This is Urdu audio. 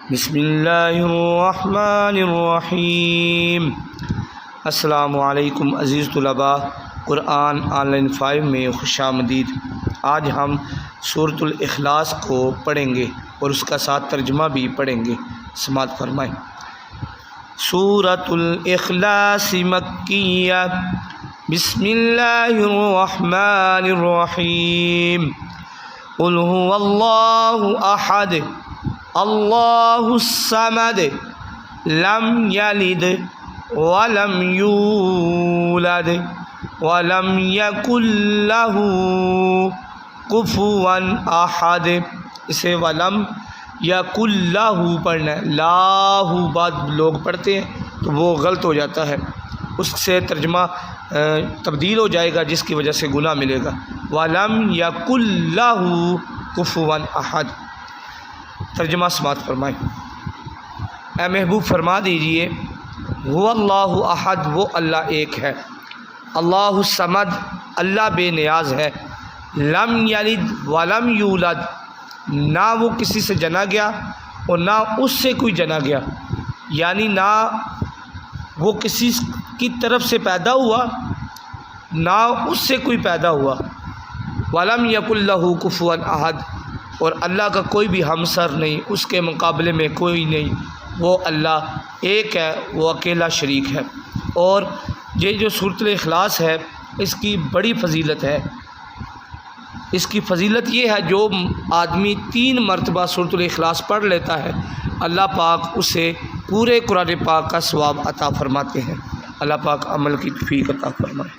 بسم اللہ الرحمن الرحیم۔ السلام علیکم عزیز طلباء، قرآن آن لائن 5 میں خوش آمدید۔ آج ہم سورۃ الاخلاص کو پڑھیں گے اور اس کا ساتھ ترجمہ بھی پڑھیں گے۔ سماعت فرمائیں۔ سورۃ الاخلاص مکیہ۔ بسم اللہ الرحمن الرحیم۔ قل هو اللہ احد اللہ الصمد لم یلد ولم یولد ولم یکن لہ کفوا احد۔ اسے ولم یکن لہ پڑھنا ہے، لاہ بعض لوگ پڑھتے ہیں تو وہ غلط ہو جاتا ہے، اس سے ترجمہ تبدیل ہو جائے گا جس کی وجہ سے گناہ ملے گا۔ ولم یکن لہ کفوا احد۔ ترجمہ سماعت فرمائیں۔ اے محبوب فرما دیجئے، هو اللہ احد، وہ اللہ ایک ہے، اللہ الصمد، اللہ بے نیاز ہے، لم یلد ولم یولد، نہ وہ کسی سے جنا گیا اور نہ اس سے کوئی جنا گیا، یعنی نہ وہ کسی کی طرف سے پیدا ہوا نہ اس سے کوئی پیدا ہوا۔ ولم یکن لہ کفوا احد، اور اللہ کا کوئی بھی ہمسر نہیں، اس کے مقابلے میں کوئی نہیں، وہ اللہ ایک ہے، وہ اکیلا شریک ہے۔ اور یہ جو سورۃ الاخلاص ہے اس کی بڑی فضیلت ہے۔ اس کی فضیلت یہ ہے، جو آدمی 3 مرتبہ سورۃ الاخلاص پڑھ لیتا ہے اللہ پاک اسے پورے قرآن پاک کا ثواب عطا فرماتے ہیں۔ اللہ پاک عمل کی توفیق عطا فرمائے۔